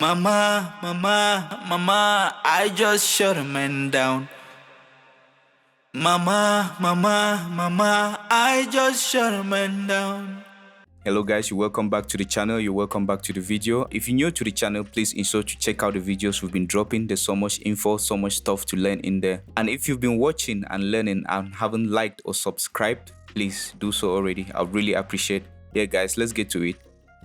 Mama, I just shut a man down. Mama, I just shut a man down. Hello guys, you're welcome back to the channel. You're welcome back to the video. If you're new to the channel, please ensure to check out the videos we've been dropping. There's so much info, so much stuff to learn in there. And if you've been watching and learning and haven't liked or subscribed, please do so already. I really appreciate it. Yeah guys, let's get to it.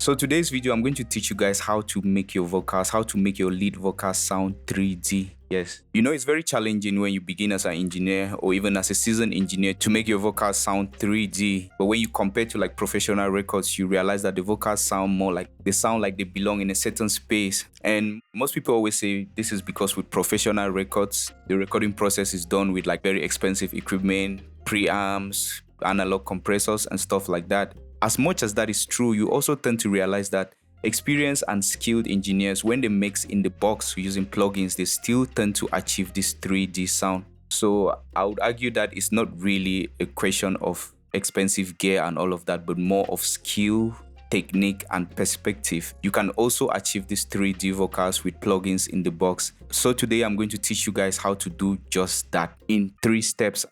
So today's video, I'm going to teach you guys how to make your vocals, how to make your lead vocals sound 3D. Yes, you know, it's very challenging when you begin as an engineer or even as a seasoned engineer to make your vocals sound 3D. But when you compare to like professional records, you realize that the vocals sound more like they belong in a certain space. And most people always say this is because with professional records, the recording process is done with like very expensive equipment, preamps, analog compressors and stuff like that. As much as that is true, you also tend to realize that experienced and skilled engineers, when they mix in the box using plugins, they still tend to achieve this 3D sound. So I would argue that it's not really a question of expensive gear and all of that, but more of skill, technique and perspective. You can also achieve these 3D vocals with plugins in the box. So today I'm going to teach you guys how to do just that in 3 steps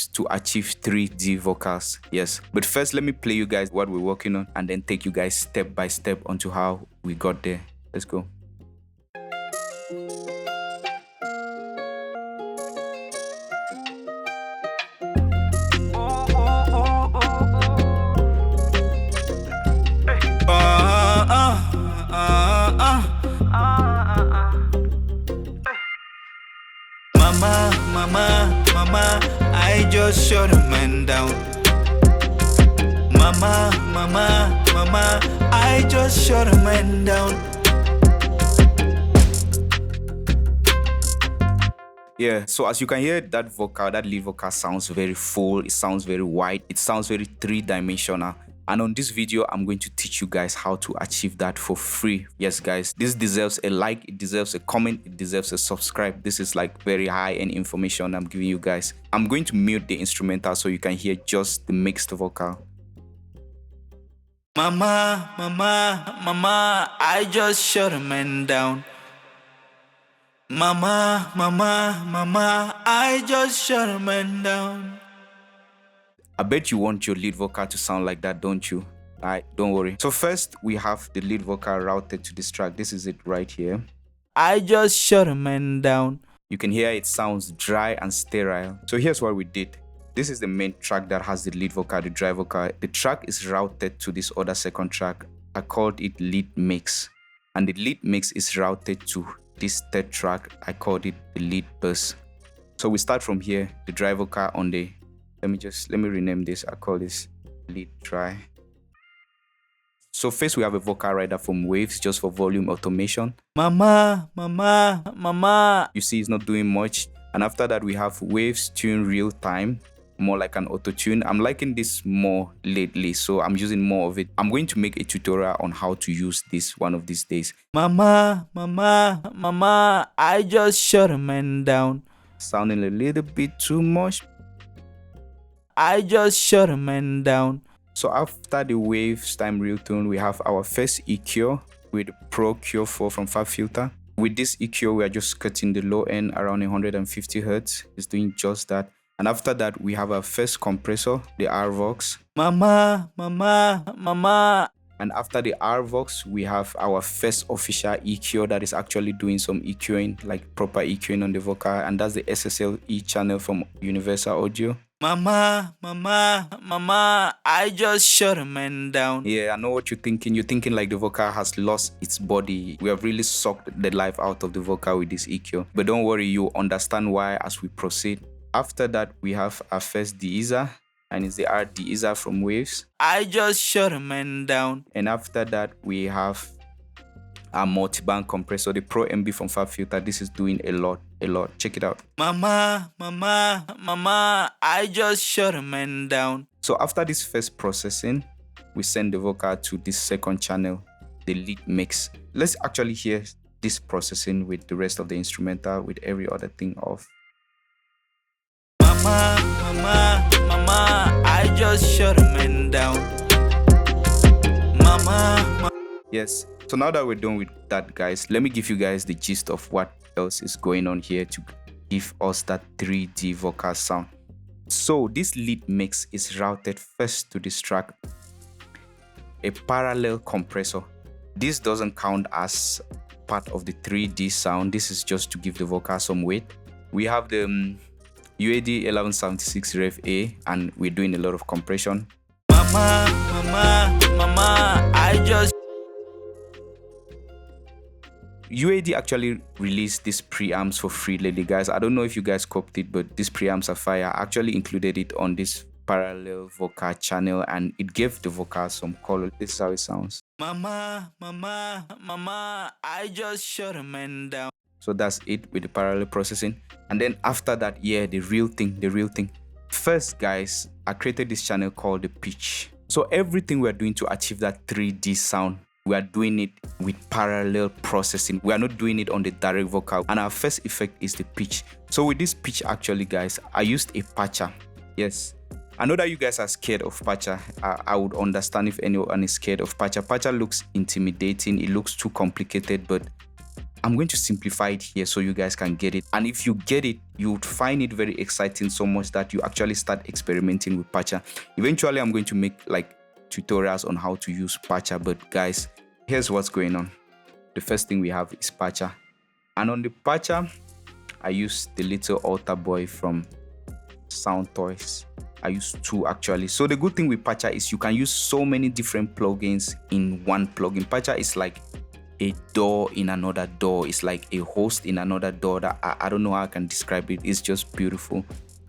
to achieve 3D vocals. Yes, but first let me play you guys what we're working on and then take you guys step by step onto how we got there. Let's go. Mama, I just shut a man down. Mama, I just shut a man down. Yeah, so as you can hear, that lead vocal sounds very full, it sounds very wide, it sounds very 3-dimensional. And on this video, I'm going to teach you guys how to achieve that for free. Yes, guys, this deserves a like, it deserves a comment, it deserves a subscribe. This is like very high-end information I'm giving you guys. I'm going to mute the instrumental so you can hear just the mixed vocal. Mama, I just shut a man down. Mama, I just shut a man down. I bet you want your lead vocal to sound like that, don't you? Alright, don't worry. So first, we have the lead vocal routed to this track. This is it right here. I just shut a man down. You can hear it sounds dry and sterile. So here's what we did. This is the main track that has the lead vocal, the dry vocal. The track is routed to this other second track. I called it lead mix. And the lead mix is routed to this third track. I called it the lead bass. So we start from here, the dry vocal on the let me rename this. I call this lead dry. So first we have a vocal rider from Waves just for volume automation. Mama. You see it's not doing much. And after that we have Waves tune real time, more like an auto tune. I'm liking this more lately, so I'm using more of it. I'm going to make a tutorial on how to use this one of these days. Mama, I just shut a man down. Sounding a little bit too much. I just shut a man down. So after the Waves time real tone, we have our first EQ with Pro Q4 from Fab Filter. With this EQ, we are just cutting the low end around 150 Hz. It's doing just that. And after that, we have our first compressor, the RVox. Mama. And after the RVox, we have our first official EQ that is actually doing some EQing, like proper EQing on the vocal. And that's the SSL-E channel from Universal Audio. Mama, I just shut a man down. Yeah, I know what you're thinking. You're thinking like the vocal has lost its body. We have really sucked the life out of the vocal with this EQ. But don't worry, you'll understand why as we proceed. After that, we have our first de-esser, and it's the R de-esser from Waves. I just shut a man down. And after that, we have our multi-band compressor, the Pro MB from Fab Filter. This is doing a lot. Check it out. Mama, I just shut a man down. So after this first processing, we send the vocal to this second channel, the lead mix. Let's actually hear this processing with the rest of the instrumental, with every other thing off. Mama, I just shut a man down. Mama. Yes. So now that we're done with that, guys, let me give you guys the gist of what else is going on here to give us that 3D vocal sound. So this lead mix is routed first to this track, a parallel compressor. This doesn't count as part of the 3D sound. This is just to give the vocal some weight. We have the UAD 1176 Rev A, and we're doing a lot of compression. Mama, I just UAD actually released these preamps for free lately, guys. I don't know if you guys copied it, but these preamps are fire. I actually included it on this parallel vocal channel, and it gave the vocal some color. This is how it sounds. Mama, I just shut a man down. So that's it with the parallel processing. And then after that, yeah, the real thing. First, guys, I created this channel called the pitch. So everything we're doing to achieve that 3D sound, we are doing it with parallel processing. We are not doing it on the direct vocal. And our first effect is the pitch. So with this pitch, actually, guys, I used a patcher. Yes. I know that you guys are scared of patcher. I would understand if anyone is scared of patcher. Patcher looks intimidating. It looks too complicated, but I'm going to simplify it here so you guys can get it. And if you get it, you would find it very exciting so much that you actually start experimenting with patcher. Eventually, I'm going to make like tutorials on how to use patcher. But guys, here's what's going on. The first thing we have is patcher. And on the patcher, I use the little altar boy from Sound Toys. I use two actually. So the good thing with patcher is you can use so many different plugins in one plugin. Patcher is like a door in another door. It's like a host in another door that I don't know how I can describe it. It's just beautiful.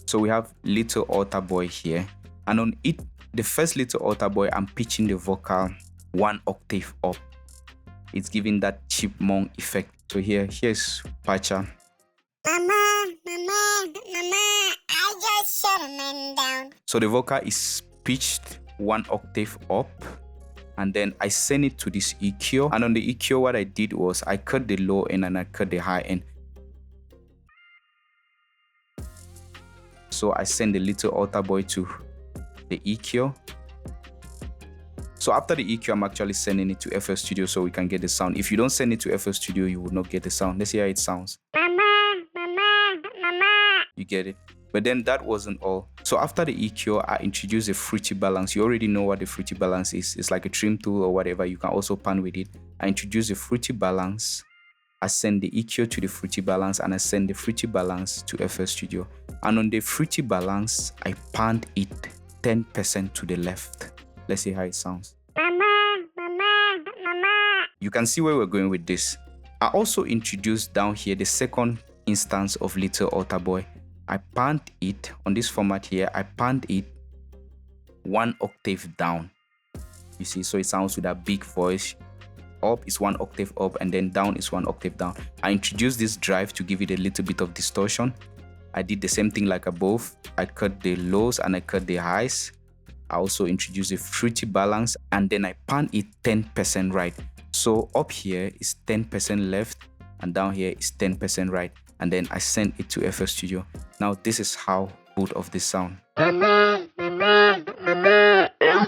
So we have little altar boy here, and on it, the first little altar boy, I'm pitching the vocal 1 octave up. It's giving that chipmunk effect. So here's patcher. Mama, I just shut a man down. So the vocal is pitched 1 octave up, and then I send it to this EQ. And on the EQ, what I did was I cut the low end and I cut the high end. So I send the little altar boy to the EQ. So after the EQ, I'm actually sending it to FL Studio so we can get the sound. If you don't send it to FL Studio, you will not get the sound. Let's see how it sounds. Mama. You get it? But then that wasn't all. So after the EQ, I introduced a fruity balance. You already know what the fruity balance is. It's like a trim tool or whatever. You can also pan with it. I introduced a fruity balance. I send the EQ to the fruity balance, and I send the fruity balance to FL Studio. And on the fruity balance, I panned it 10% to the left. Let's see how it sounds. Mama. You can see where we're going with this. I also introduced down here the second instance of little altar boy. I panned it on this format here. I panned it 1 octave down. You see, so it sounds with a big voice. Up is 1 octave up, and then down is 1 octave down. I introduced this drive to give it a little bit of distortion. I did the same thing like above. I cut the lows and I cut the highs. I also introduced a fruity balance, and then I panned it 10% right. So up here is 10% left, and down here is 10% right. And then I sent it to FL Studio. Now this is how good of this sound. Mama, I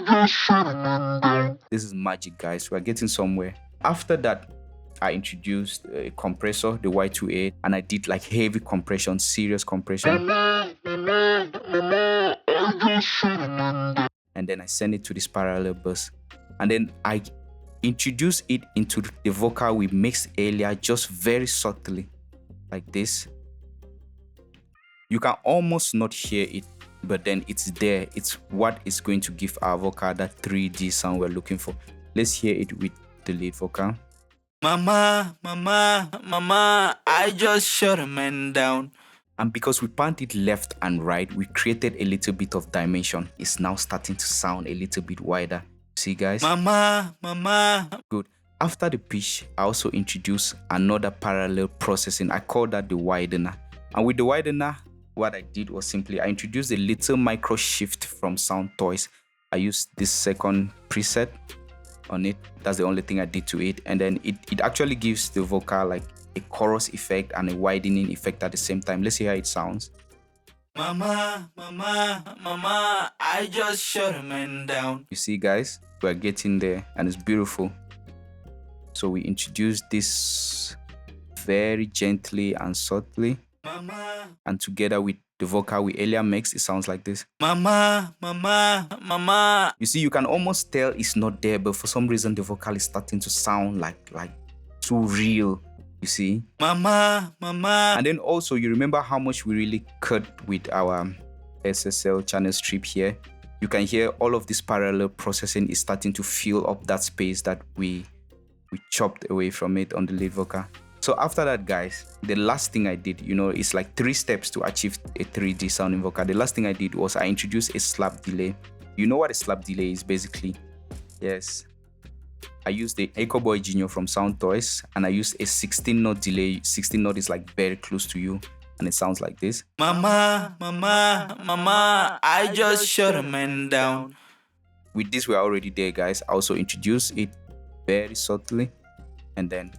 just shut a man down. This is magic, guys. We're getting somewhere. After that, I introduced a compressor, the Y28, and I did like heavy compression, serious compression. Mama, I just shut a man down. And then I send it to this parallel bus. And then I introduce it into the vocal we mixed earlier, just very subtly, like this. You can almost not hear it, but then it's there. It's what is going to give our vocal that 3D sound we're looking for. Let's hear it with the lead vocal. Mama, I just shut a man down. And because we panned it left and right, we created a little bit of dimension. It's now starting to sound a little bit wider. See, guys? Mama. Good. After the pitch, I also introduced another parallel processing. I call that the widener. And with the widener, what I did was simply I introduced a little micro shift from Sound Toys. I used this second preset on it. That's the only thing I did to it. And then it actually gives the vocal like a chorus effect and a widening effect at the same time. Let's see how it sounds. Mama, I just shut a man down. You see, guys, we're getting there, and it's beautiful. So we introduce this very gently and subtly, Mama, and together with the vocal we earlier mixed, it sounds like this. mama, mama, mama. You see, you can almost tell it's not there, but for some reason the vocal is starting to sound like too real, you see. Mama, mama. And then also you remember how much we really cut with our SSL channel strip here. You can hear all of this parallel processing is starting to fill up that space that we chopped away from it on the lead vocal. So after that, guys, the last thing I did, it's like 3 steps to achieve a 3D sounding vocal. The last thing I did was I introduced a slap delay. You know what a slap delay is basically? Yes. I used the Echo Boy Junior from Sound Toys, and I used a 16 note delay. 16 note is like very close to you, and it sounds like this. Mama, mama, mama, I just shut a man down. With this, we are already there, guys. I also introduced it very subtly, and then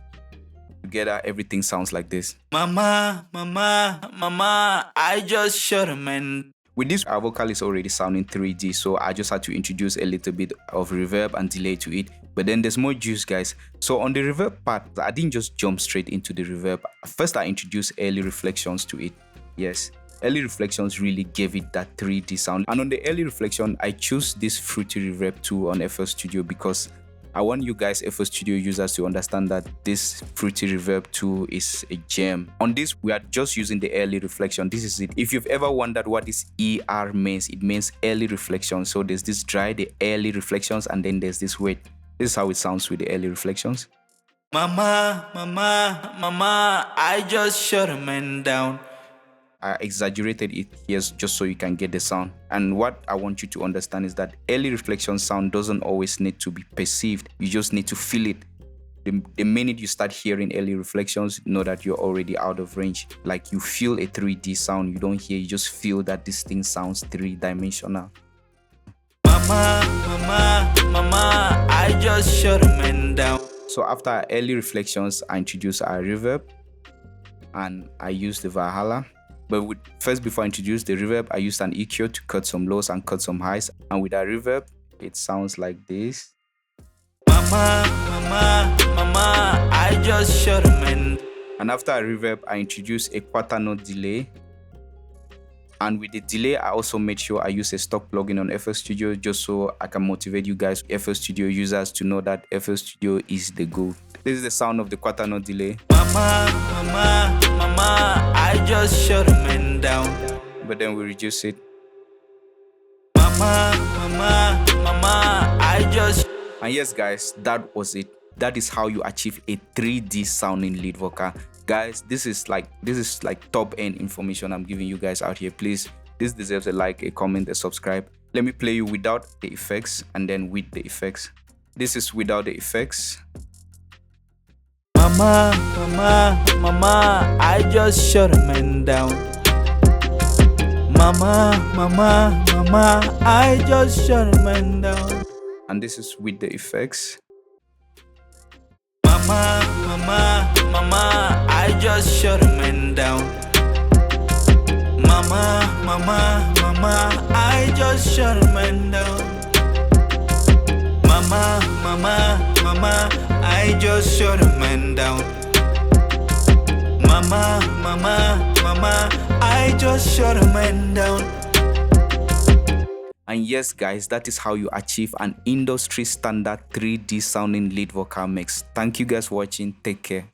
together everything sounds like this. Mama, mama, mama, I just shut a man. With this, our vocal is already sounding 3D, so I just had to introduce a little bit of reverb and delay to it. But then there's more juice, guys. So on the reverb part, I didn't just jump straight into the reverb. First, I introduced early reflections to it. Yes, early reflections really gave it that 3D sound. And on the early reflection, I chose this Fruity Reverb 2 on FL Studio because I want you guys, FL Studio users, to understand that this Fruity Reverb 2 is a gem. On this, we are just using the early reflection. This is it. If you've ever wondered what this ER means, it means early reflection. So there's this dry, the early reflections, and then there's this wet. This is how it sounds with the early reflections. Mama, mama, mama, I just shut a man down. I exaggerated it here just so you can get the sound. And what I want you to understand is that early reflection sound doesn't always need to be perceived. You just need to feel it. The minute you start hearing early reflections, know that you're already out of range. Like you feel a 3D sound, you don't hear, you just feel that this thing sounds 3-dimensional. Mama, mama, mama, I just shut a man down. So after our early reflections, I introduced our reverb and I used the Valhalla. But first, before I introduce the reverb, I used an EQ to cut some lows and cut some highs. And with our reverb, it sounds like this. Mama, mama, mama, I just shut a man. And after a reverb, I introduced a quarter note delay. And with the delay, I also made sure I use a stock plugin on FL Studio just so I can motivate you guys, FL Studio users, to know that FL Studio is the goal. This is the sound of the quarter note delay. Mama, mama, mama, I just shut a man down. But then we reduce it. Mama, mama, mama, I just. And yes, guys, that was it. That is how you achieve a 3D sounding lead vocal. Guys, this is like top end information I'm giving you guys out here. Please, this deserves a like, a comment, a subscribe. Let me play you without the effects and then with the effects. This is without the effects. Mama, mama, mama, I just shut a man down. Mama, mama, mama, I just shut a man down. And this is with the effects. Mama, mama, mama, I just shut a man down. Mama, mama, mama, I just shut a man down. Mama, mama, mama, I just shut a man down. Mama, mama, mama, I just shut a man down. And yes, guys, that is how you achieve an industry standard 3D sounding lead vocal mix. Thank you guys for watching. Take care.